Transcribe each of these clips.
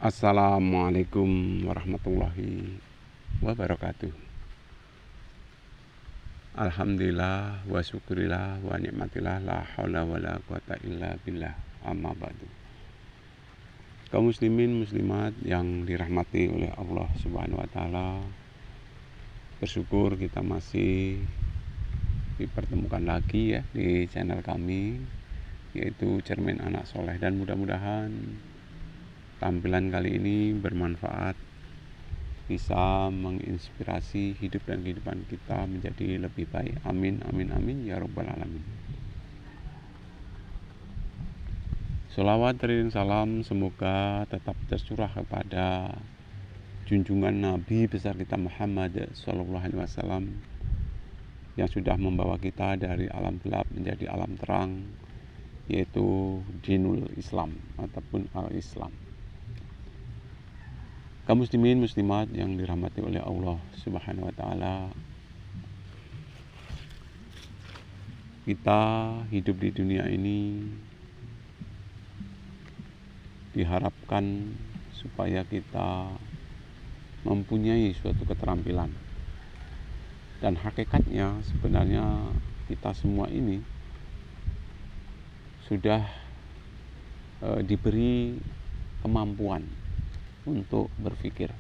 Assalamualaikum warahmatullahi wabarakatuh. Alhamdulillah wa syukurillah wa nikmatillah la haula wa la quwata illa billah amma ba'du. Kaum muslimin muslimat yang dirahmati oleh Allah Subhanahu wa taala, bersyukur kita masih dipertemukan lagi ya di channel kami, yaitu Cermin Anak Soleh, dan mudah-mudahan tampilan kali ini bermanfaat, bisa menginspirasi hidup dan kehidupan kita menjadi lebih baik. Amin, amin, amin, ya rabbal alamin. Sholawat dan salam semoga tetap tercurah kepada junjungan Nabi besar kita Muhammad Sallallahu Alaihi Wasallam, yang sudah membawa kita dari alam gelap menjadi alam terang, yaitu dinul Islam ataupun al-Islam. Kaum muslimin muslimat yang dirahmati oleh Allah Subhanahu wa taala, kita hidup di dunia ini diharapkan supaya kita mempunyai suatu keterampilan, dan hakikatnya sebenarnya kita semua ini sudah diberi kemampuan untuk berpikir,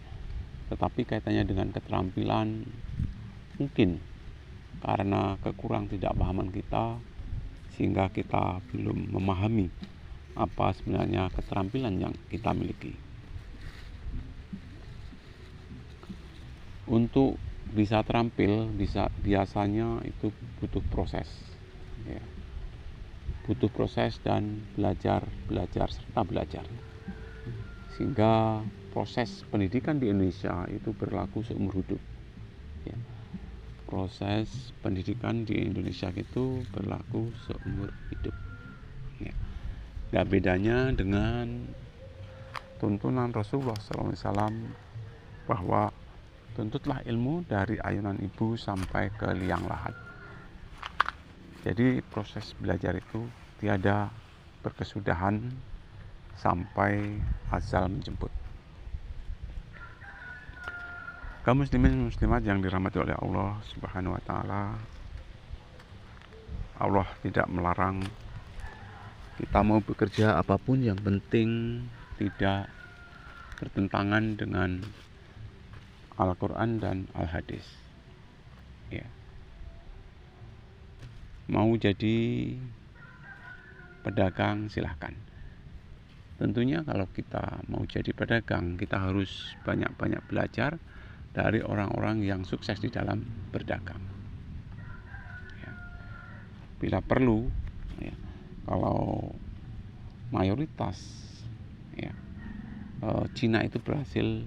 tetapi kaitannya dengan keterampilan mungkin karena kekurang tidak pahaman kita, sehingga kita belum memahami apa sebenarnya keterampilan yang kita miliki. Untuk bisa terampil, biasanya itu butuh proses ya. Butuh proses dan belajar serta belajar, sehingga proses pendidikan di Indonesia itu berlaku seumur hidup ya. Proses pendidikan di Indonesia itu berlaku seumur hidup ya. Nah, bedanya dengan tuntunan Rasulullah SAW bahwa tuntutlah ilmu dari ayunan ibu sampai ke liang lahat. Jadi proses belajar itu tiada berkesudahan sampai azal menjemput. Kaum muslimin muslimat yang dirahmati oleh Allah Subhanahu wa taala, Allah tidak melarang kita mau bekerja apapun, yang penting tidak bertentangan dengan Al-Quran dan Al-Hadis ya. Mau jadi pedagang silahkan. Tentunya kalau kita mau jadi pedagang, kita harus banyak-banyak belajar dari orang-orang yang sukses di dalam berdagang ya. Bila perlu ya, kalau mayoritas ya, Cina itu berhasil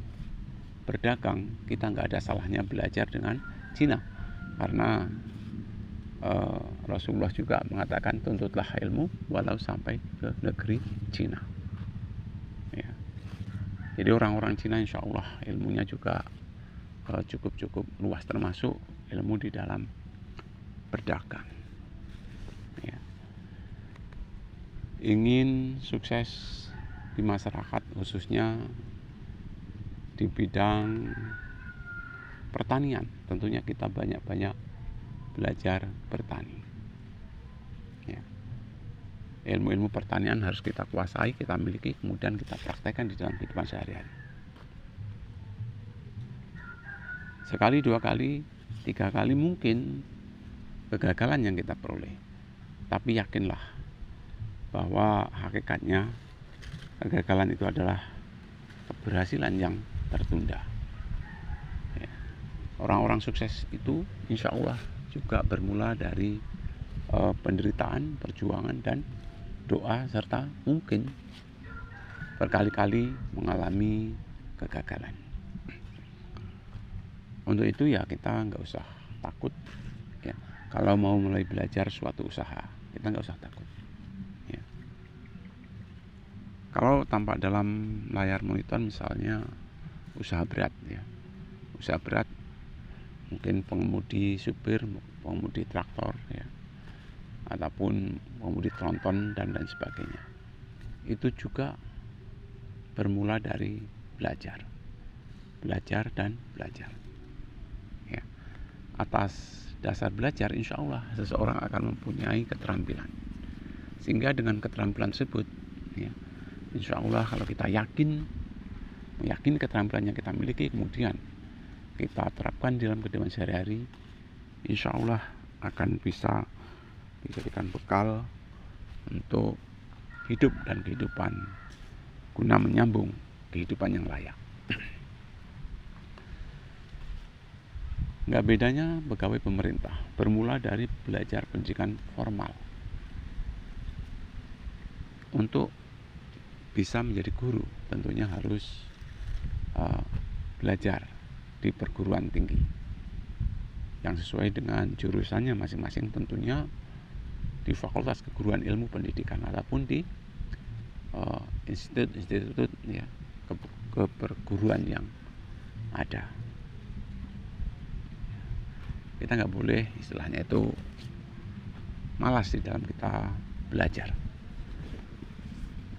berdagang, kita nggak ada salahnya belajar dengan Cina, karena Rasulullah juga mengatakan tuntutlah ilmu walau sampai ke negeri Cina ya. Jadi orang-orang Cina insya Allah ilmunya juga cukup luas, termasuk ilmu di dalam berdagang ya. Ingin sukses di masyarakat, khususnya di bidang pertanian, tentunya kita banyak-banyak belajar bertani ya. Ilmu-ilmu pertanian harus kita kuasai, kita miliki, kemudian kita praktekkan di dalam kehidupan sehari-hari. Sekali, dua kali, tiga kali mungkin kegagalan yang kita peroleh, tapi yakinlah bahwa hakikatnya kegagalan itu adalah keberhasilan yang tertunda ya. Orang-orang sukses itu insya Allah juga bermula dari penderitaan, perjuangan, dan doa, serta mungkin berkali-kali mengalami kegagalan. Untuk itu ya kita nggak usah takut ya. Kalau mau mulai belajar suatu usaha, kita nggak usah takut ya. Kalau tampak dalam layar monitor misalnya usaha berat ya, usaha berat mungkin pengemudi supir, pengemudi traktor ya, ataupun pengemudi tronton dan lain sebagainya, itu juga bermula dari belajar dan belajar. Ya. Atas dasar belajar, insya Allah seseorang akan mempunyai keterampilan. Sehingga dengan keterampilan tersebut, ya, insya Allah kalau kita meyakini keterampilan yang kita miliki, kemudian kita terapkan di dalam kehidupan sehari-hari, insya Allah akan bisa dijadikan bekal untuk hidup dan kehidupan guna menyambung kehidupan yang layak. Nggak bedanya pegawai pemerintah, bermula dari belajar pendidikan formal. Untuk bisa menjadi guru, tentunya harus belajar di perguruan tinggi yang sesuai dengan jurusannya masing-masing, tentunya di Fakultas Keguruan Ilmu Pendidikan ataupun di institut ya, keperguruan yang ada. Kita nggak boleh istilahnya itu malas di dalam kita belajar,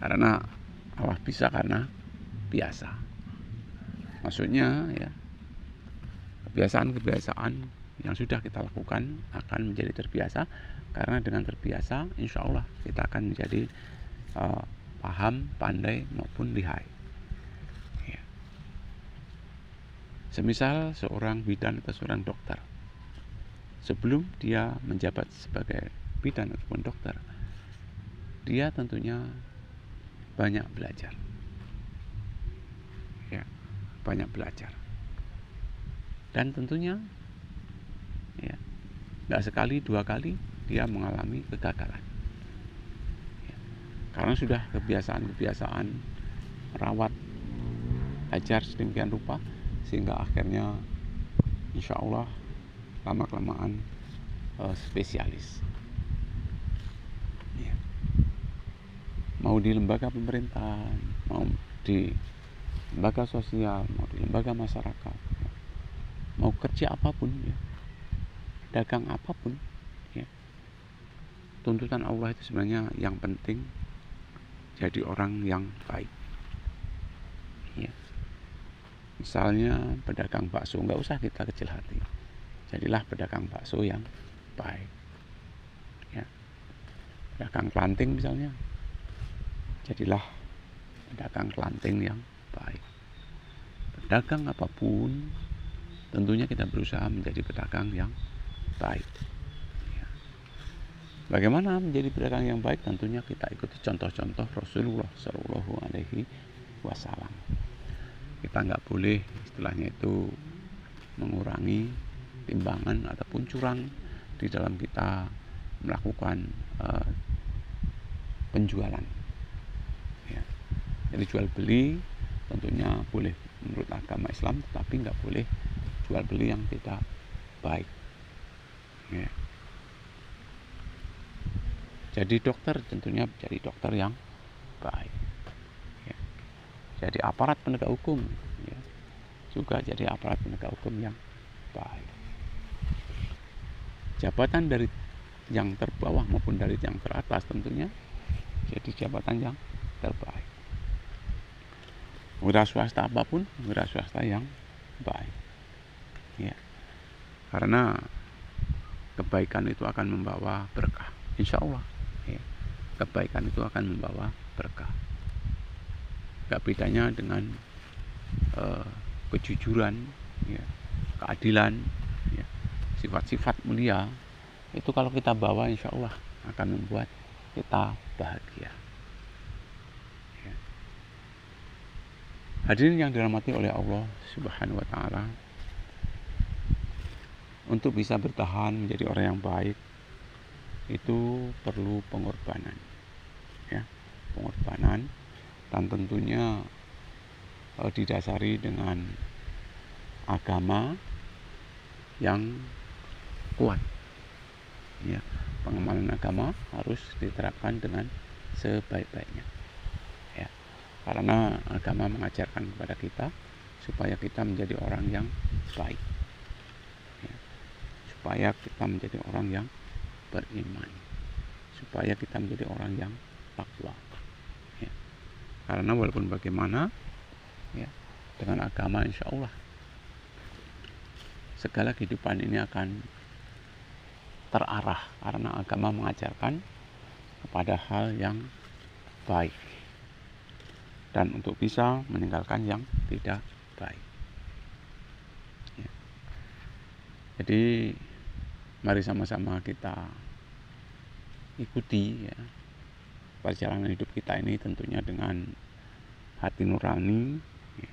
karena Allah bisa karena biasa. Maksudnya ya, kebiasaan yang sudah kita lakukan akan menjadi terbiasa, karena dengan terbiasa insya Allah kita akan menjadi paham, pandai maupun lihai ya. Semisal seorang bidan atau seorang dokter, sebelum dia menjabat sebagai bidan ataupun dokter, dia tentunya banyak belajar ya, banyak belajar, dan tentunya ya, nggak sekali dua kali dia mengalami kegagalan ya, karena sudah kebiasaan merawat, ajar sedemikian rupa, sehingga akhirnya insya Allah lama-kelamaan spesialis ya. Mau di lembaga pemerintahan, mau di lembaga sosial, mau di lembaga masyarakat ya. Mau kerja apapun ya, dagang apapun ya, tuntutan Allah itu sebenarnya yang penting jadi orang yang baik ya. Misalnya pedagang bakso, nggak usah kita kecil hati, jadilah pedagang bakso yang baik ya. Pedagang kelanting misalnya, jadilah pedagang kelanting yang baik. Pedagang apapun, tentunya kita berusaha menjadi pedagang yang baik ya. Bagaimana menjadi pedagang yang baik? Tentunya kita ikuti contoh-contoh Rasulullah Shallallahu Alaihi Wasallam. Kita nggak boleh istilahnya itu mengurangi timbangan ataupun curang di dalam kita melakukan penjualan ya. Jadi jual beli tentunya boleh menurut agama Islam, tetapi nggak boleh jual beli yang tidak baik ya. Jadi dokter tentunya jadi dokter yang baik ya. Jadi aparat penegak hukum ya, juga jadi aparat penegak hukum yang baik. Jabatan dari yang terbawah maupun dari yang teratas tentunya jadi jabatan yang terbaik. Wira swasta apapun, wira swasta yang baik ya. Karena kebaikan itu akan membawa berkah, insya Allah ya. Kebaikan itu akan membawa berkah. Gak bedanya dengan kejujuran ya, keadilan ya, sifat-sifat mulia itu kalau kita bawa insya Allah akan membuat kita bahagia ya. Hadirin yang dirahmati oleh Allah Subhanahu wa Ta'ala, untuk bisa bertahan menjadi orang yang baik itu perlu pengorbanan ya, pengorbanan, dan tentunya didasari dengan agama yang kuat ya. Pengamalan agama harus diterapkan dengan sebaik-baiknya ya, karena agama mengajarkan kepada kita supaya kita menjadi orang yang baik ya, supaya kita menjadi orang yang beriman, supaya kita menjadi orang yang takwa ya. Karena walaupun bagaimana, ya, dengan agama insya Allah segala kehidupan ini akan terarah, karena agama mengajarkan kepada hal yang baik dan untuk bisa meninggalkan yang tidak baik. Ya. Jadi mari sama-sama kita ikuti, ya, perjalanan hidup kita ini tentunya dengan hati nurani, ya,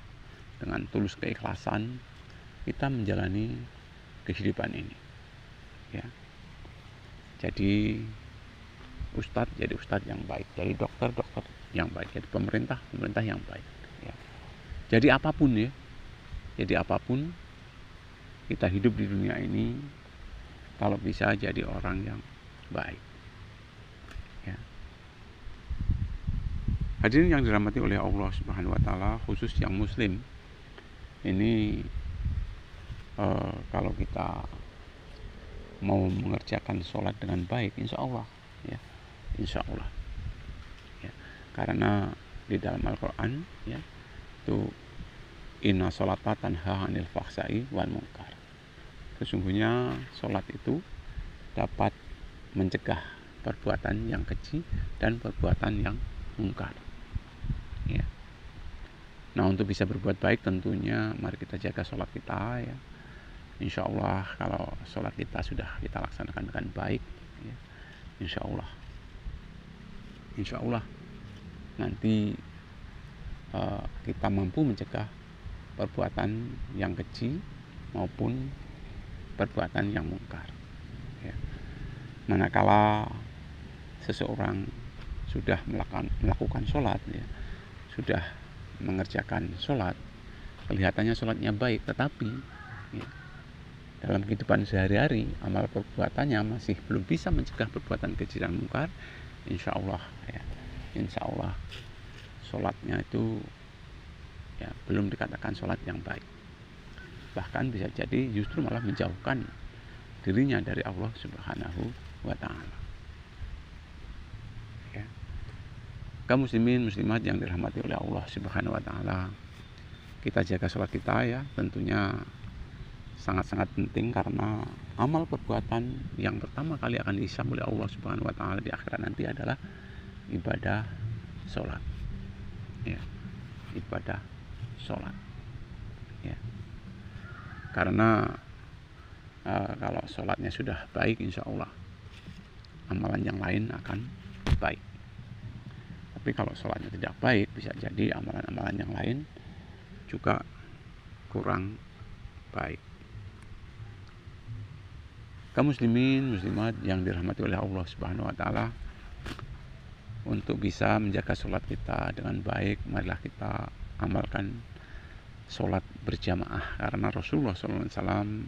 dengan tulus keikhlasan kita menjalani kehidupan ini, ya. Jadi jadi ustadz yang baik, jadi dokter yang baik, jadi pemerintah yang baik, ya. Jadi apapun, ya, jadi apapun kita hidup di dunia ini, kalau bisa jadi orang yang baik, ya. Hadirin yang dirahmati oleh Allah Subhanahu wa taala, khusus yang muslim ini, kalau kita mau mengerjakan sholat dengan baik, insya Allah, ya, insya Allah, ya. Karena di dalam Al-Quran, ya, itu inna sholata tanha anil fahsai wal munkar. Sesungguhnya sholat itu dapat mencegah perbuatan yang keji dan perbuatan yang mungkar, ya. Nah, untuk bisa berbuat baik tentunya mari kita jaga sholat kita, ya. Insya Allah kalau sholat kita sudah kita laksanakan dengan baik, ya, insya Allah nanti kita mampu mencegah perbuatan yang keji maupun perbuatan yang mungkar, ya. Manakala seseorang sudah melakukan sholat, ya, sudah mengerjakan sholat, kelihatannya sholatnya baik, tetapi, ya, dalam kehidupan sehari-hari amal perbuatannya masih belum bisa mencegah perbuatan keji dan mungkar, insya Allah, ya, insya Allah sholatnya itu, ya, belum dikatakan sholat yang baik, bahkan bisa jadi justru malah menjauhkan dirinya dari Allah Subhanahu wa taala, ya. Kaum muslimin muslimat yang dirahmati oleh Allah Subhanahu wa taala, kita jaga sholat kita, ya, tentunya sangat-sangat penting, karena amal perbuatan yang pertama kali akan dihisab oleh Allah Subhanahu wa taala di akhirat nanti adalah ibadah sholat, ya, ibadah sholat, ya. Karena kalau sholatnya sudah baik, insya Allah amalan yang lain akan baik. Tapi kalau sholatnya tidak baik, bisa jadi amalan-amalan yang lain juga kurang baik. Kaum muslimin muslimat yang dirahmati oleh Allah Subhanahu wa taala, untuk bisa menjaga sholat kita dengan baik, marilah kita amalkan sholat berjamaah, karena Rasulullah SAW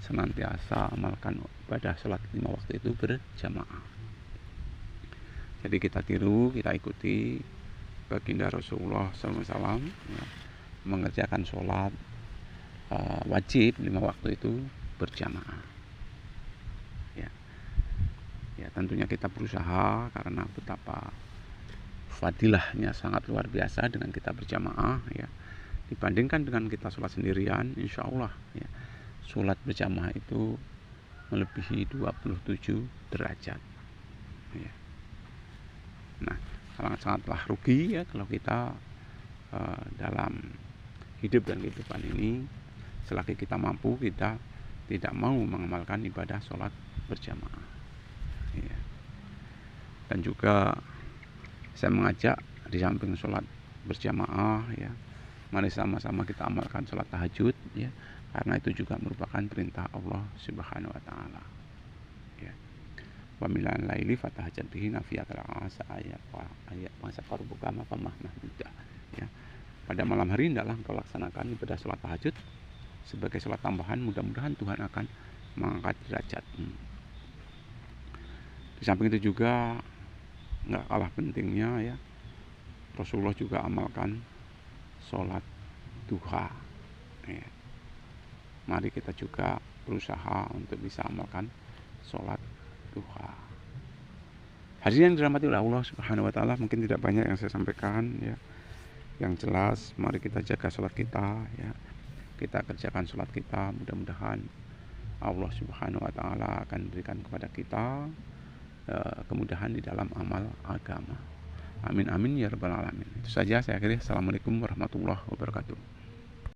senantiasa amalkan ibadah sholat 5 waktu itu berjamaah. Jadi kita tiru, kita ikuti baginda Rasulullah SAW, ya, mengerjakan sholat wajib 5 waktu itu berjamaah. Ya, tentunya kita berusaha, karena betapa fadilahnya sangat luar biasa dengan kita berjamaah, ya. Dibandingkan dengan kita sholat sendirian, insya Allah, ya, sholat berjamaah itu melebihi 27 derajat, ya. Nah, sangatlah rugi, ya, kalau kita dalam hidup dan kehidupan ini, selagi kita mampu, kita tidak mau mengamalkan ibadah sholat berjamaah, ya. Dan juga saya mengajak, di samping sholat berjamaah, ya, mari sama-sama kita amalkan sholat tahajud, ya, karena itu juga merupakan perintah Allah Subhanahu wa taala, ya. Wa minal laili fatahajjat bihi nafiyatal asa ayat masa qarbuka maqamah mudah, ya. Pada malam hari hendaklah engkau laksanakan ibadah sholat tahajud sebagai sholat tambahan, mudah-mudahan Tuhan akan mengangkat derajatmu. Di samping itu juga nggak kalah pentingnya, ya, Rasulullah juga amalkan sholat duha, ya. Mari kita juga berusaha untuk bisa amalkan sholat duha. Hadirin yang dirahmati oleh Allah Subhanahu wa taala, mungkin tidak banyak yang saya sampaikan, ya. Yang jelas mari kita jaga sholat kita ya. Kita kerjakan sholat kita, mudah-mudahan Allah Subhanahu wa taala akan berikan kepada kita kemudahan di dalam amal agama. Amin amin ya rabbal alamin. Itu saja saya akhiri. Assalamualaikum warahmatullahi wabarakatuh.